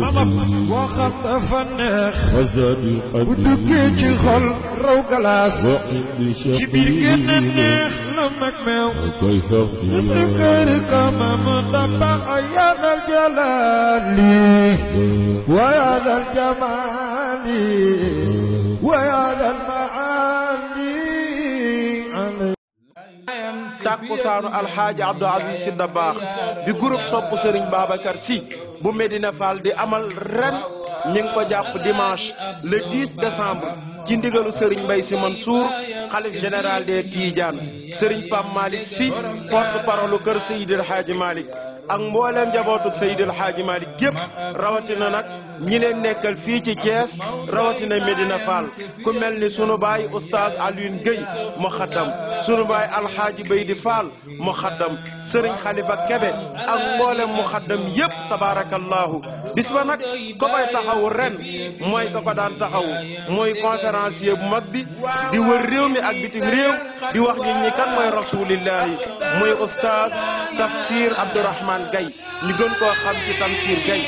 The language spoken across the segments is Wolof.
mama waxam dafa neex bu duggee ci xol raw galaas ci biir génn neex la mag meew kër kamam dabax ya dal jalali wa ya dal jamali wa ya dal maali takkusaanu alxaaji Abdou Aziz Sy Dabakh bi groupe sopp Serigne Babacar Sy bu Medina Fall di amal ren ñi ngi ko jàpp dimanche le 10 décembre ci ndigalu Serigne Mbaye Sy Mansour xalif général des Tidianes Serigne Pape Malick Sy porte-parole kër Seydil Hadji Malick ak mbooleem njabootuk Seydil Hadji Malick gépp rawatina nag ñi leen nekkal fii ci Thiès rawatina Medina Fall ku mel ni sunu baay oustaz Alioune Gueye mu xaddam sunu baay alxaaji Baydi Fall mu xaddam Serigne Khalifa Kebe ak mboolem mu xaddam yépp tabarakallahu bis ba nag ko koy taxawu ren mooy ko ko daan taxawu mooy conférencier bu mag bi di wër réew mi ak bitim réew di wax nit ñi kan mooy rasulillahi muy oustaz Tafsir Abdourahmane Gaye ñu gën koo xam ci Tamsir Gaye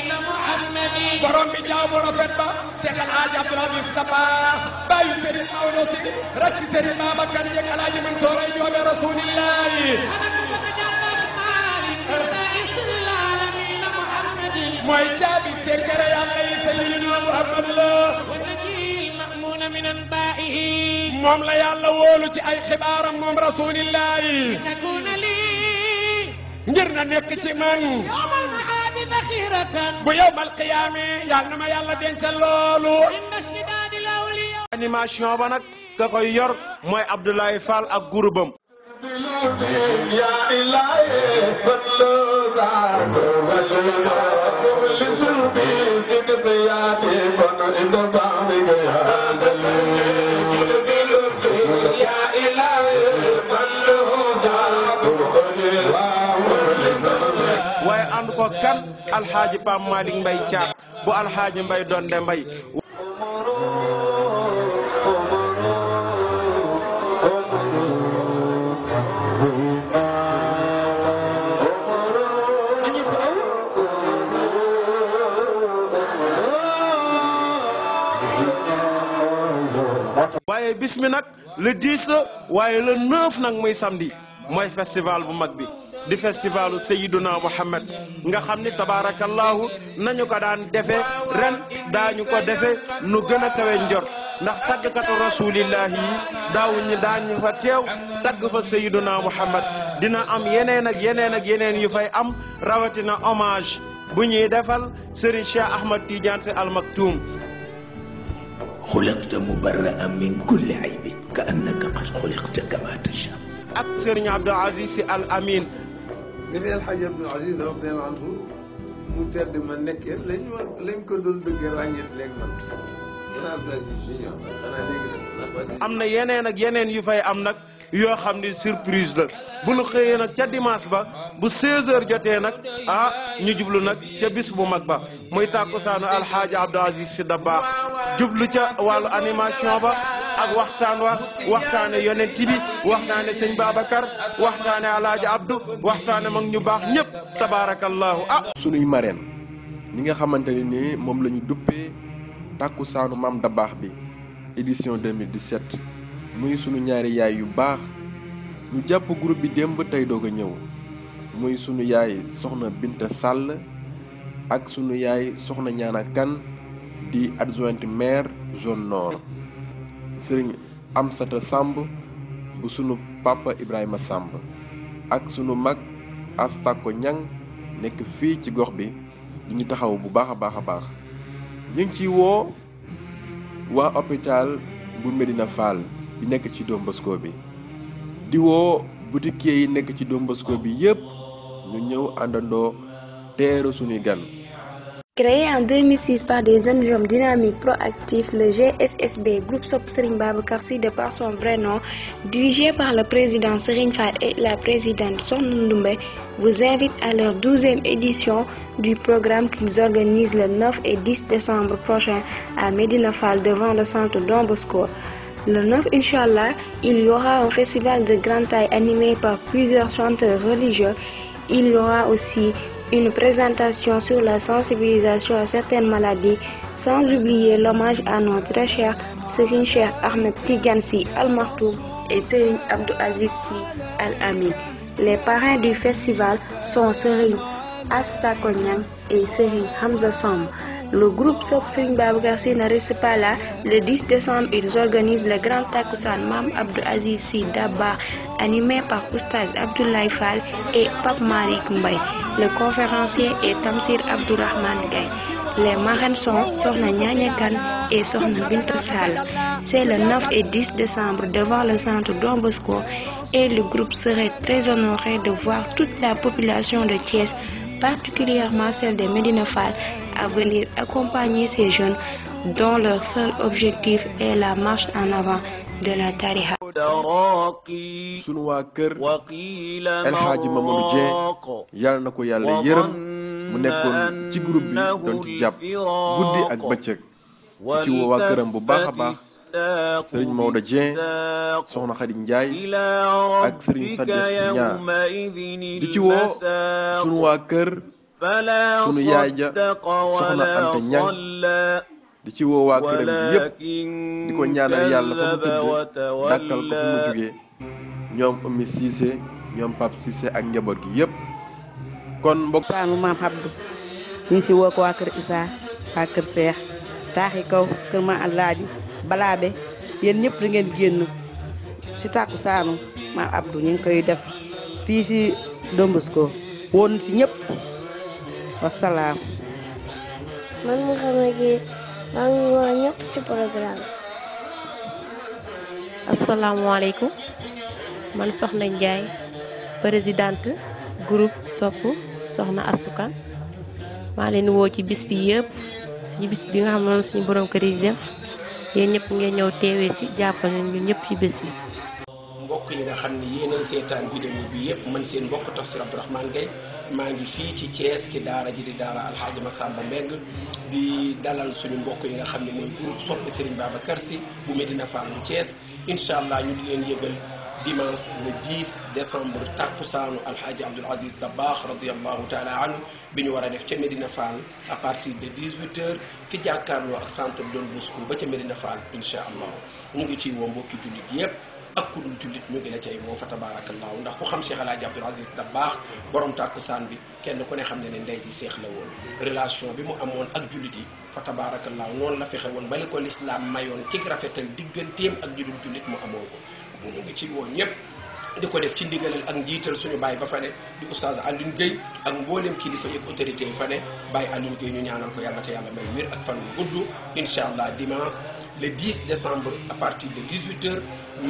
borom bi jaaw bu rafet ba Cheikh El Hadj Abdou Aziz Dabakh bàyyi Serigne Maodo Sy rek ci Serigne Babacar yeeg El Hadj Mansour ay joobe rasulillahi mooy caabi sekkere yàlla yi Sayyidina Muhammad la moom la yàlla wóolu ci ay xibaaram moom rasulillahi ngir na nekk ci man bu yawmal qiyaama yàlla na ma yàlla dencal loolu. animation ba nag ka koy yor mooy Abdoulaye Fall ak groupam. waaye ànd ko kan alxaaji Pape Malick Mbaye Thiat bu alxaaji Mbaye Donde Mbaye waaye bis mi nag le 10 la waaye le 9 nag muy samedi mooy festival bu mag bi di festivalu Seydina Muhammad nga xam ni tabarakallahu nañu ko daan defe ren daañu ko defe nu gën a kawe njort ndax taggkatu rasulillahi yi daawuñu daañu fa teew tagg fa Seydina Muhammad dina am yeneen ak yeneen ak yeneen yu fay am rawatina hommage bu ñuy defal Serigne Cheikh Ahmad Tidiane Sy Al Maktoum xuliqta mubarra'an min kulli aybin ka annaka qad xuliqta kama tasha ak Serigne Abdou Aziz Sy Al Amin mi ne El Hadj Abdou Aziz radiyallahu anhu mu tedd ma nekkee lañ ko doon bëggee ràññeet léegi man am na yeneen ak yeneen yu fay am nag yoo xam ni surprise la bu nu xëyee nag ca dimanche ba bu 16h jotee nag ñu jublu nag ca bis bu mag ba muy tàkkusaanu alxaaji Abdou Aziz Sy Dabakh jublu ca wàllu animation ba ak waxtaan wa waxtaane yonent bi waxtaane sëñ Babacar waxtaane alaaji Abdou waxtaane mag ñu baax ñëpp tabarakallahu sunuy marraine ñi nga xamante ne ni moom la ñu duppee tàkkusaanu Maam Dabakh bi édition 2017 muy sunu ñaari yaay yu baax ñu jàpp groupe bi démb tey doog a ñëw muy sunu yaay soxna Binta Sall ak sunu yaay soxna Ñaana Kan di adjointe maire zone nord sëriñ Amsata Samb bu sunu papa Ibrahima Samb ak sunu mag Astako Ñang nekk fii ci gox bi di ñu taxaw bu baax a baax a baax ñu ngi ciy woo waa hôpital bu Medina Fall bi nekk ci Don Bosco bi di woo boutiquier yi nekk ci Don Bosco bi yépp ñu ñëw àndandoo teeru suñuy gan. Créé en 2006 par des jeunes hommes dynamiques proactifs, le GSSB, groupe Sopp Serigne Babacar Sy de par son vrai nom, dirigé par le président Serigne Fall et la présidente Sokhna Ndoumbe, vous invite à leur 12e édition du programme qu'ils organisent le 9 et 10 décembre prochain à Medina Fall devant le centre Don Bosco. Le 9, Inch'Allah, il y aura un festival de grande taille animé par plusieurs chanteurs religieux. Il y aura aussi une présentation sur la sensibilisation à certaines maladies, sans oublier l'hommage à notre très cher Serigne Cheikh Ahmed Tidiane Sy Al Maktoum et Serigne Abdou Aziz Sy Al Amin. Les parrains du festival sont Serigne Asta Konyang et Serigne Hamza Samb. Le groupe Sopp Serigne Babacar Sy ne reste pas là. Le 10 décembre, ils organisent le grand Takussan Mam Abdou Aziz Sy Dabakh, animé par Oustaz Abdoulaye Fall et Pape Malick Mbaye. Le conférencier est Tamsir Abdourahmane Gaye. Les marraines sont Sokhna Nyanya Kane et Sokhna Binta Sall. C'est le 9 et 10 décembre devant le centre Don Bosco et le groupe serait très honoré de voir toute la population de Thiès, particulièrement celle de Médina Fall, à venir accompagner ces jeunes dont leur seul objectif est la marche en avant de la tariqa. sunu waa kër El Hadji Mamadou Dieng yàlla na ko yàlla yërëm mu nekkoon ci groupe bi doon ci jàpp guddi ak bëccëg ci woo waa këram bu baax a baax Serigne Maodo Dieng Soxna Khady Ndiaye ak Serigne Sadikh Niang di ci woo sunu waa kër sunu yaay ja Soxna Anta Niang di ci woo waa këram bi yépp di ko ñaanal yàlla fa mu tëdd dàkkal ko fu mu jugee ñoom Oumy Cissé ñoom Pape Cissé ak njaboot gi yépp kon mbokk saanu maam Abdou ñu ngi si woo ko waa kër Issa waa kër Seex taaxi kaw kër ma Alaaji Balaabe yéen ñëpp da ngeen génn si tàkku saanu maam Abdou ñu ngi koy def fii si Don Bosco woon si ñëpp wasalaam. man mu xam ne maa ngi woo ñëpp si programme. asalaamaaleykum man Soxna Ndiaye présidente groupe Sopp Soxna Asukan maa leen woo ci bis bi yëpp suñu bis bi nga xam ne suñu borom kër yi def yéen ñëpp ngeen ñëw teewee si jàppale ñu ñëpp ci bis bi. mbokk yi nga xam ne yéenay seetaan vidéo bi yëpp man seen mbokk Tafsir Abdourahmane Gaye maa ngi fii ci Thiès ci daara ji di daara Alxaaji Massamba Mbeng di dalal suñu mbokk yi nga xam ne mooy groupe Sopp Serigne Babacar Sy bu Medina Fall bu Thiès incha allah ñu di leen yëgal dimanche le 10 décembre takkusaanu Alxaaji Abdoul Aziz Dabakh radiallahu taala anhu bi ñu war a def ca Medina Fall à partir de 18h fi jàkkaarloo ak centre Don Bosco ba ca Medina Fall incha allah ñu ngi ciy woo mbokki jullit yépp ak ku dul jullit ñu ngi la cay woo fa tabaarakallaahu ndax ku xam Cheikh El Hadji Abdoul Aziz Dabakh borom tàkkusaan bi kenn ku ne xam ne ndey ji seex la woon relation bi mu amoon ak jullit yi fa tabaarakallaahu noonu la fexe woon bali ko lislaam mayoon ci rafetal digganteem ak ñu dul jullit mu amoon ko ñu ngi ci woo ñëpp di ko def ci ndigalal ak njiital suñu baay ba fa ne di oustaz Alioune Gueye ak mboolem kilifa yeeg autorité yi fa ne Baye Alioune Gueye ñu ñaanal ko yàlla te yàlla may wér ak fan wu gudd incha allah dimanche le 10 décembre à partir de 18h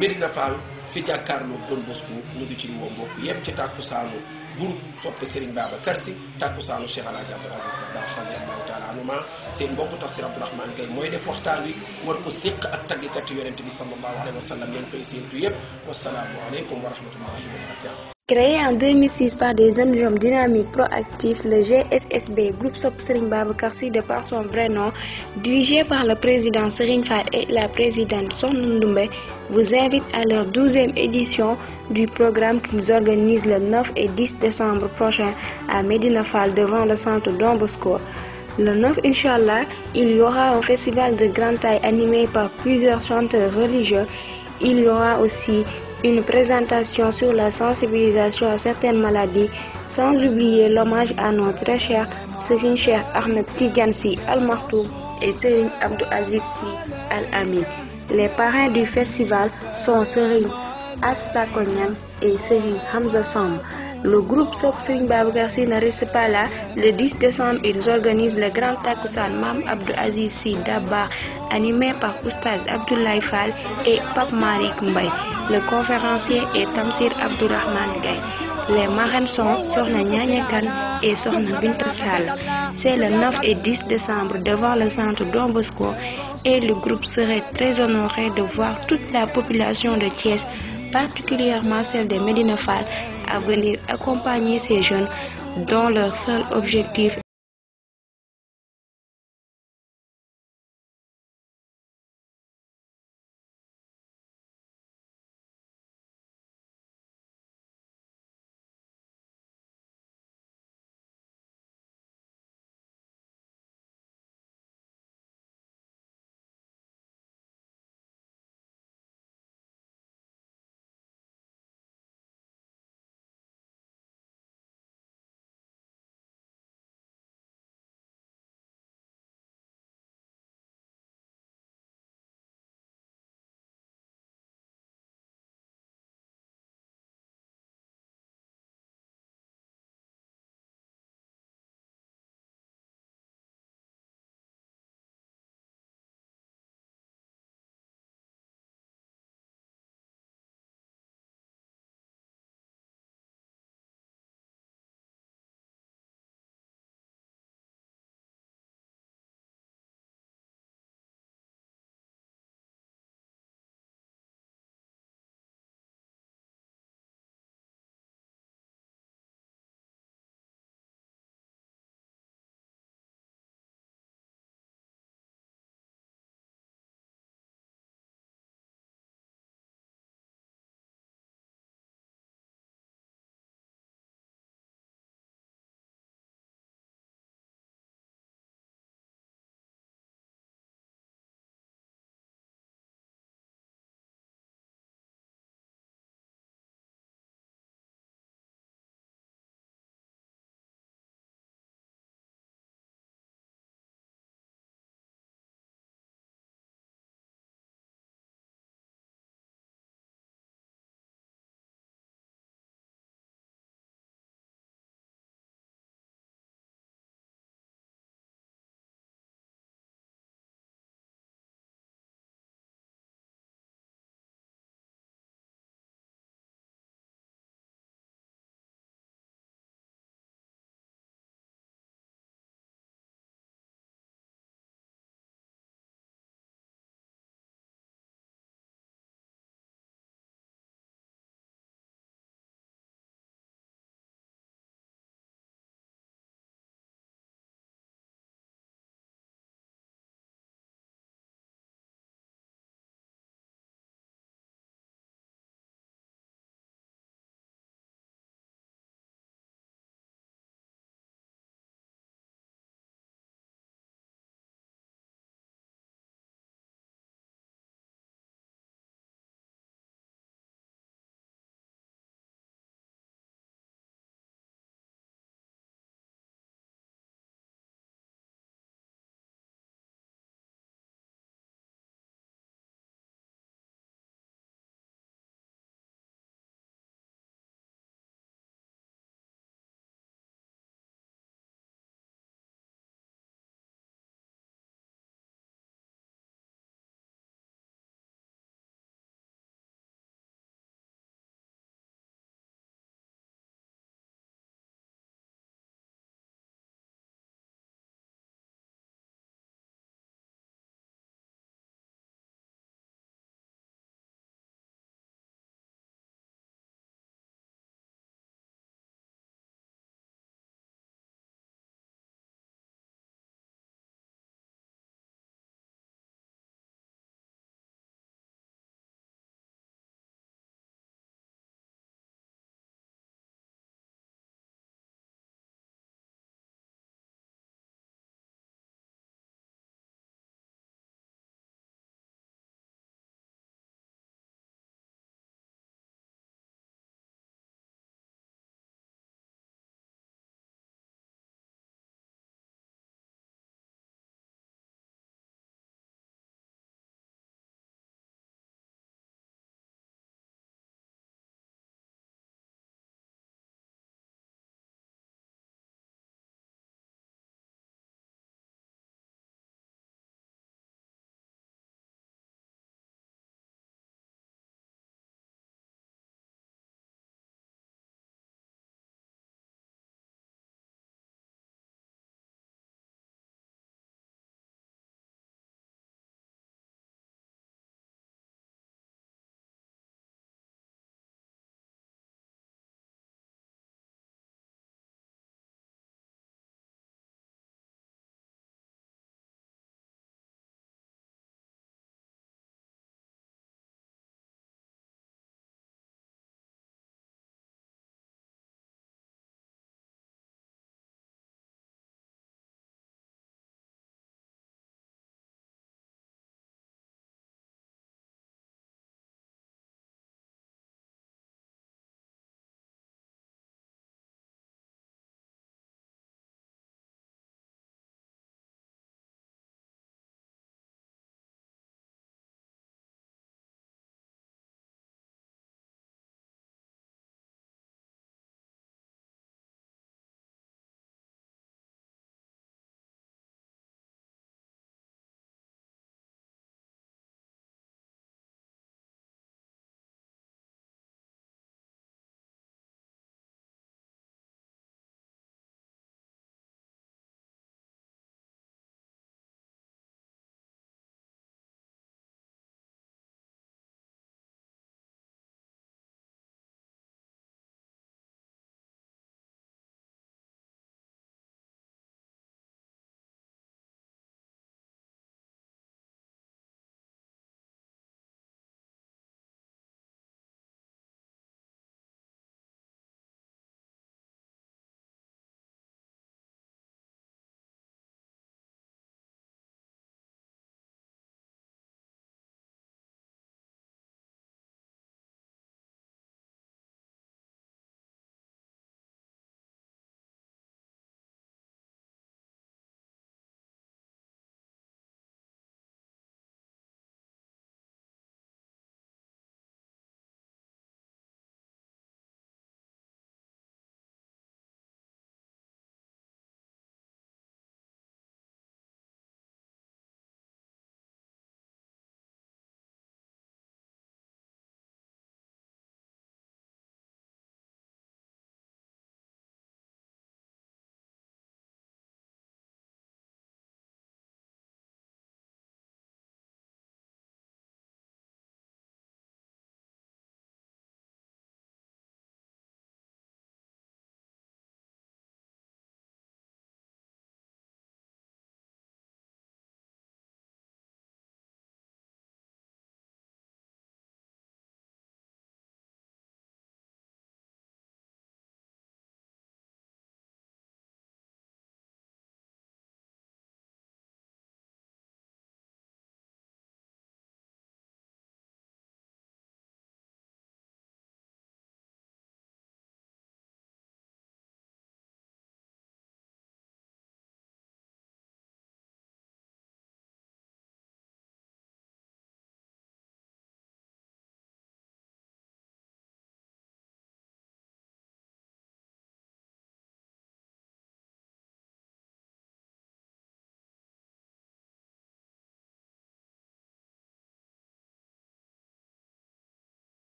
Medina Fall fi jàkkaarloo Don Bosco ñu ngi ci woo mbokk yëpp ci tàkkusaanu groupe Sopp Serigne Babacar Sy tàkkusaanu Cheikh El Hadji Abdoul Aziz Dabakh radiyallahu taala anhuma seen mbokk Tafsir Abdourahmane Gaye mooy def waxtaan wi war ko séq ak tàggkat yonent bi sallallahu alayhi wa sallam yéen koy séentu yëpp wasalaamu aleykum wa rahmatullahi wa barakatuh. Créé en 2006 par des jeunes hommes dynamiques proactifs, le GSSB, groupe Sopp Serigne Babacar Sy de par son vrai nom, dirigé par le président Serigne Fall et la présidente Sokhna Ndoumbe, vous invite à leur 12e édition du programme qu'ils organisent le 9 et 10 décembre prochain à Medina Fall devant le centre Don Bosco. Le 9, Inch'Allah, il y aura un festival de grande taille animé par plusieurs chanteurs religieux. Il y aura aussi une présentation sur la sensibilisation à certaines maladies, sans oublier l'hommage à notre très cher Serigne Cheikh Ahmed Tidiane Sy Al Maktoum et Serigne Abdou Aziz Sy Al Amin. Les parrains du festival sont Serigne Asta Konyang et Serigne Hamza Samb. Le groupe Sopp Serigne Babacar Sy ne reste pas là. Le 10 décembre, ils organisent le grand Takussan Mam Abdou Aziz Sy Dabakh, animé par Oustaz Abdoulaye Fall et Pape Malick Mbaye. Le conférencier est Tamsir Abdourahmane Gaye. Les marraines sont Sokhna Nyanya Kane et Sokhna Binta Sall. C'est le 9 et 10 décembre devant le centre Don Bosco et le groupe serait très honoré de voir toute la population de Thiès, particulièrement celle de Medina Fall, à venir accompagner ces jeunes dont leur seul objectif